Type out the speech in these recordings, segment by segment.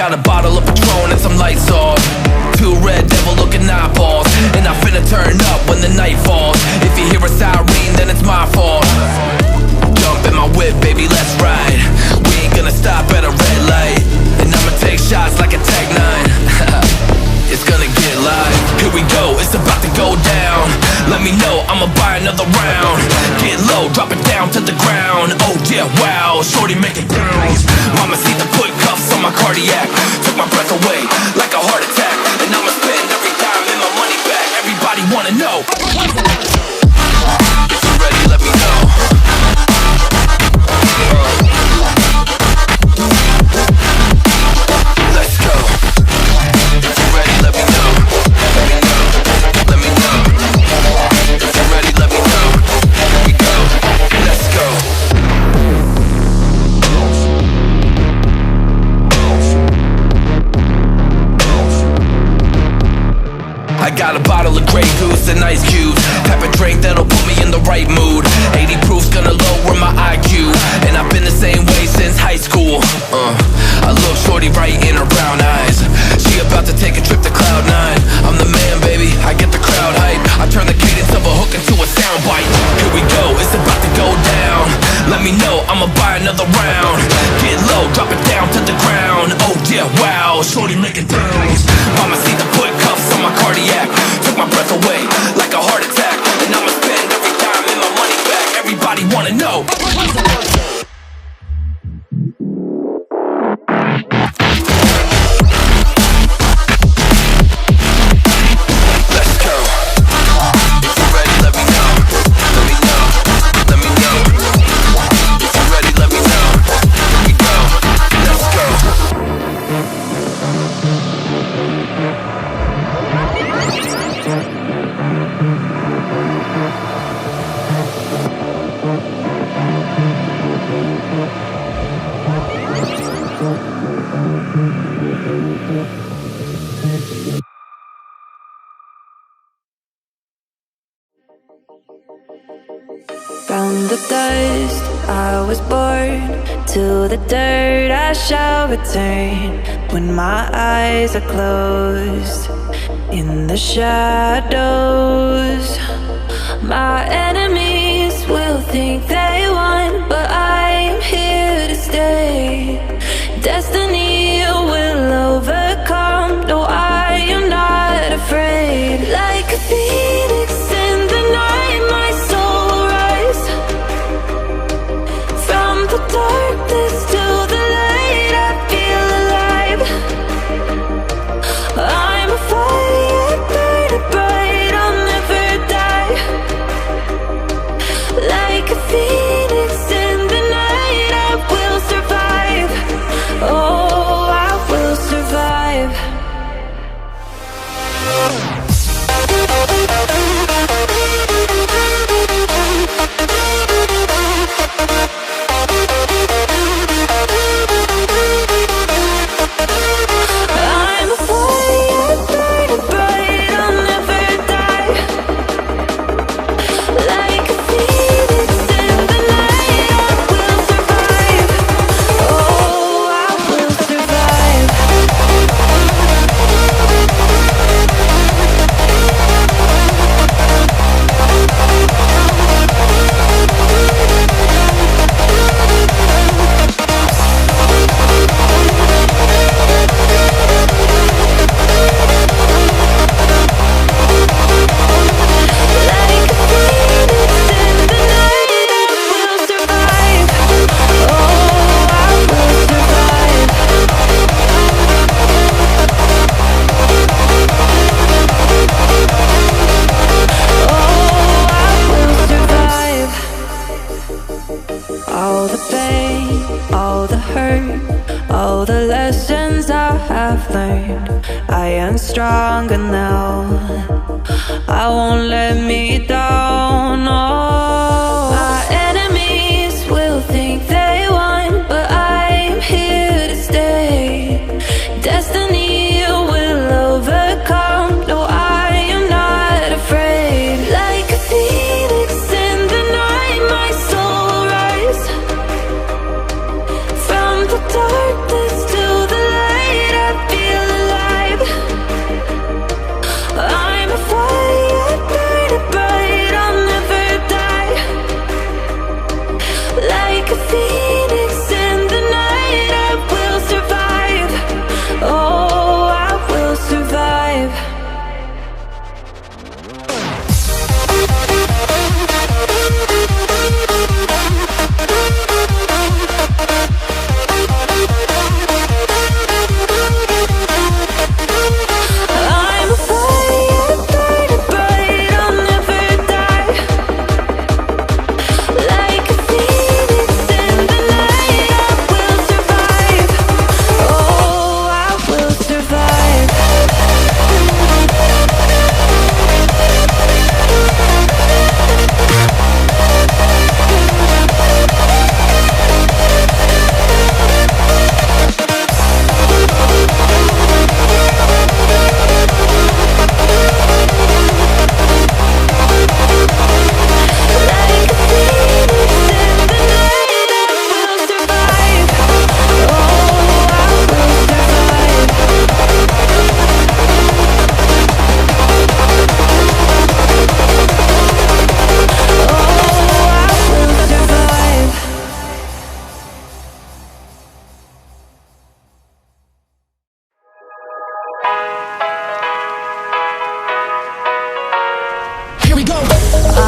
got a bottle of Patron and some lights off, two red devil looking eyeballs, and I'm finna turn up when the night falls. If you hear a siren, then it's my fault. Jump in my whip, baby, let's ride. We ain't gonna stop at a red light, and I'ma take shots like a Tech 9. It's gonna get live. Here we go, it's about to go down. Let me know, I'ma buy another round. Get low, drop it down to the ground. Oh yeah, wow, shorty make it bounce. Mama see the put cuffs on my cardiac. Took my breath away like a heart attack. And I'ma spend every dime and my money back. Everybody wanna know. If you're ready, let me know. Let's go. If you're ready, let me know. Let me know. Let me know. If you're ready, let me know. Here we go. Let's go. I got a bottle of Grey Goose and ice cubes, type of drink that'll put me in the right mood. 80 proof's gonna lower my IQ, and I've been the same way since high school. I look shorty right in her brown eyes. She about to take a trip to Cloud 9. I'm the man, baby, I get the crowd hype. I turn the cadence of a hook into a soundbite. Here we go, it's about to go down. Let me know, I'ma buy another round. Get low, drop it down to the ground. Oh yeah, wow, shorty make it bounce. Mama see the put cuffs on my cardiac. Took my breath away like a heart attack. And I'ma spend every dime and my money back. Everybody wanna know. Let's go. If you're ready, let me know. Let me know. Let me know. If you're ready, let me know. Here we go. Let's go. From the dust I was born, to the dirt I shall return. When my eyes are closed, in the shadows, my enemies will think they won, but I'm here to stay. Destiny will overcome. No, I am not afraid. Like a phoenix in the night, my soul will rise. From the darkness to the light, I feel alive. I'm a fire burning bright, I'll never die. Like a phoenix in the night, I will survive. Oh, I will survive. I'm a fire burning bright, I'll never die. Like a phoenix in the night, I will survive. Oh, I will survive. Like a phoenix in the night, I will survive. Oh, I will survive. Oh, I will survive. All the pain, all the hurt, all the lessons I have learned, I am stronger now. I won't let me down. Oh, my enemies will think they won, but I'm here to stay. Destiny will overcome. No, I am not afraid. Like a phoenix in the night, my soul will rise. From the darkness to the light, I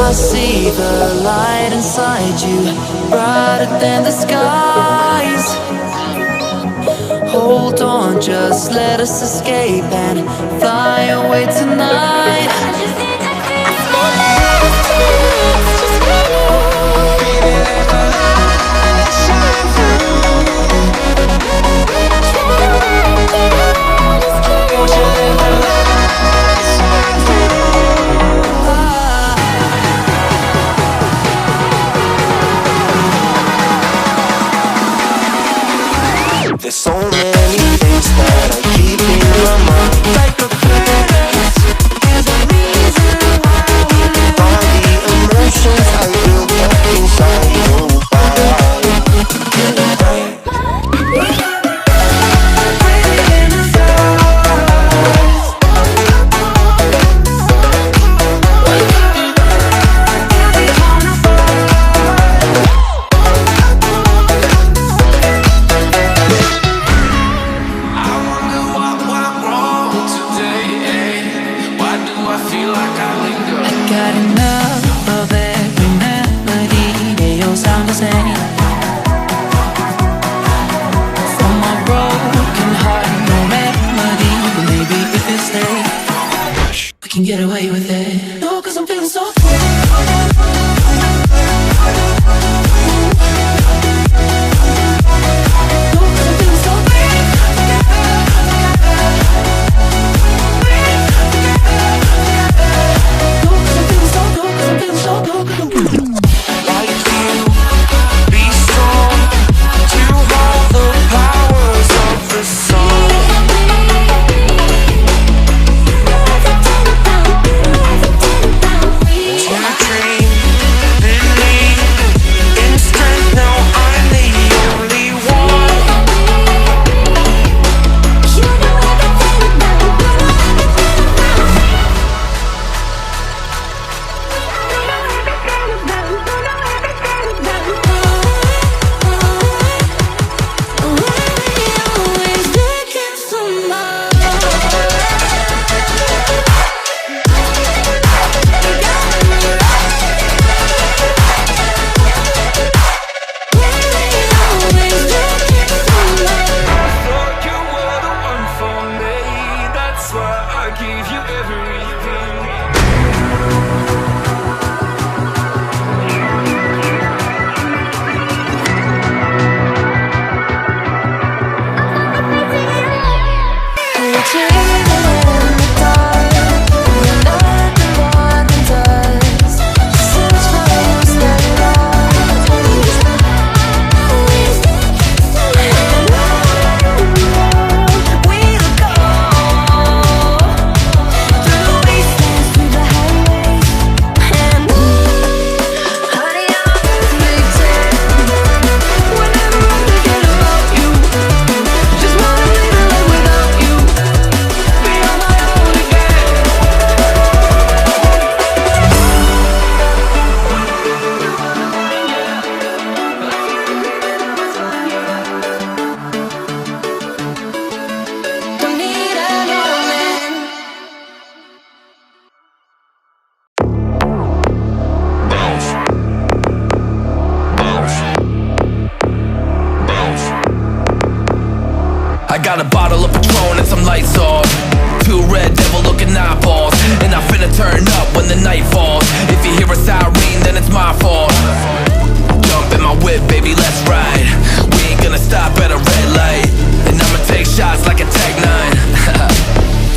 I see the light inside you, brighter than the skies. Hold on, just let us escape and fly away tonight. I just need to feel there's so many things that I keep in my mind, like the planets. There's a reason why we live. All the emotions I built up inside. Got enough of every melody, they all sound the same. From my broken heart, no remedy, but maybe if we stay, we can get away with it. No, 'cause I'm feeling so free. I got a bottle of Patron and some lights off, two red devil looking eyeballs, and I'm finna turn up when the night falls. If you hear a siren, then it's my fault. Jump in my whip, baby, let's ride. We ain't gonna stop at a red light, and I'ma take shots like a Tag 9.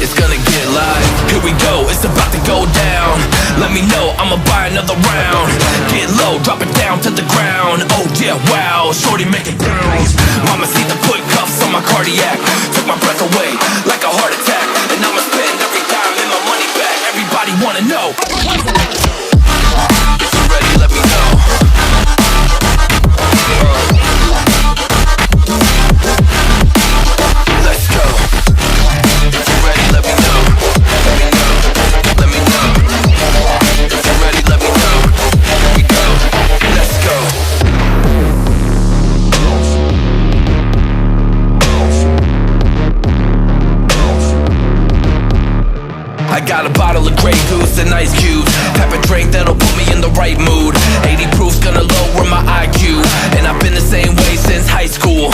It's gonna get live. Here we go, it's about to go down. Let me know, I'ma buy another round. Get low, drop it down to the ground. Oh yeah, wow, shorty make it bounce. Mama see the put cuffs on my cardiac. Took my breath away like a heart attack. And I'ma spend every dime and my money back. Everybody wanna know. If you're ready, let me know. Let's go. If you're ready, let me know. Let me know. Let me know. If you're ready, let me know. Here we go. Let's go. I got a bottle of Grey Goose and ice cubes. Pepper drink right mood. 80 proof's gonna lower my IQ, and I've been the same way since high school.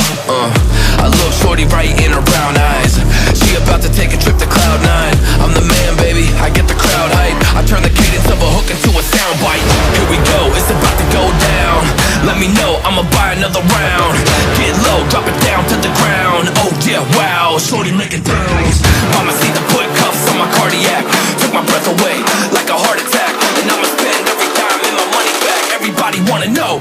I look shorty right in her brown eyes. She about to take a trip to Cloud 9. I'm the man, baby, I get the crowd hype. I turn the cadence of a hook into a soundbite. Here we go, it's about to go down. Let me know, I'ma buy another round. Get low, drop it down to the ground. Oh yeah, wow, shorty make it bounce. Mama see the put cuffs on my cardiac. Took my breath away like a heart attack. And I'ma spend every dime and my money back. Everybody wanna know.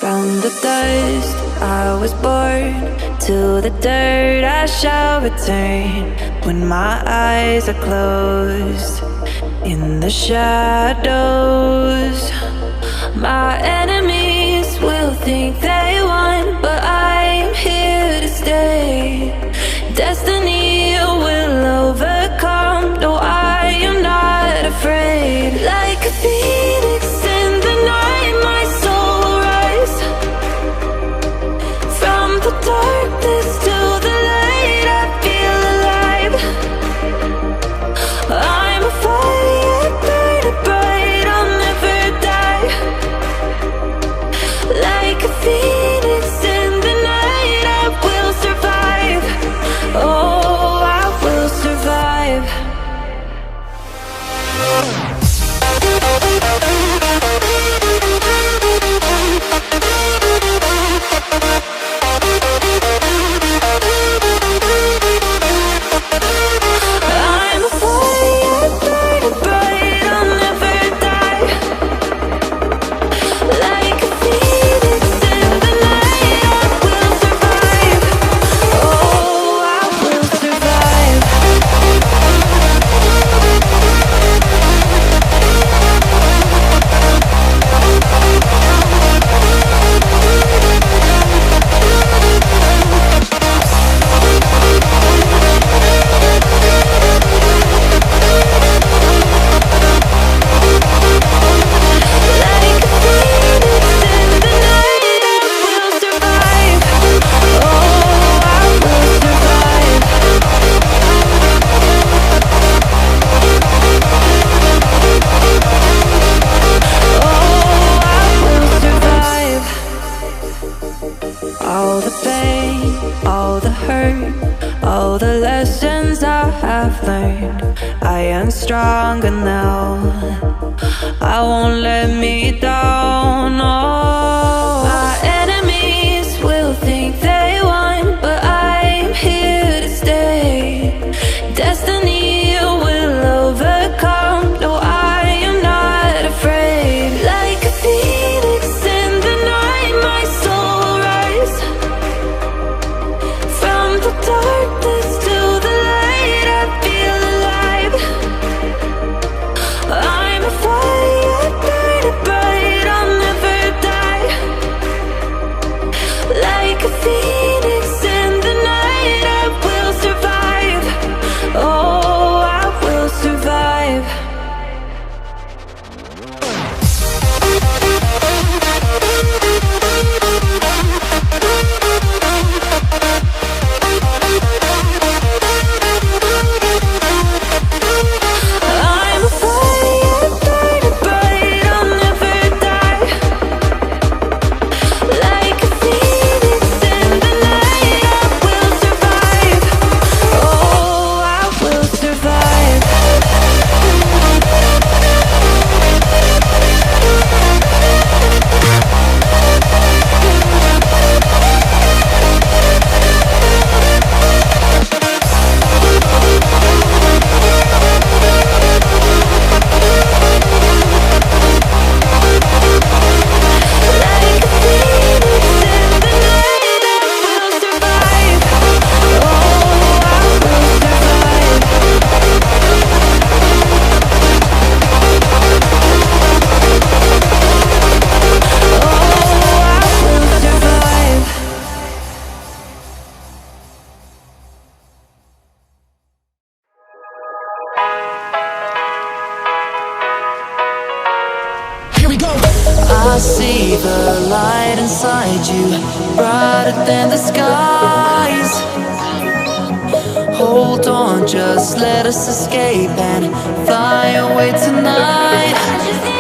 From the dust I was born, to the dirt I shall return. When my eyes are closed, in the shadows, my enemies will think they won, but I am here to stay. Destiny will overcome, no, I am not afraid. Like a phoenix in the night, my soul will rise. From the darkness to the light, I feel alive. I'm a fire burning bright, I'll never die. Like a phoenix in the night, I will survive. Oh, I will survive. I'm a fire burning bright, I'll never die. Like a phoenix in the night, I will survive. Oh, I will survive. Like a phoenix in the night, I will survive. Oh, I will survive. Oh, I will survive. All the pain, all the hurt, all the lessons I have learned, I am stronger now. I won't let me down. Oh, my enemies will think they won, but I'm here to stay. Destiny will overcome, no, I am not afraid. Like a phoenix in the night, my soul will rise. From the darkness to the light, I feel alive. I'm a fire burning bright, I see the light inside you, brighter than the skies. Hold on, just let us escape and fly away tonight.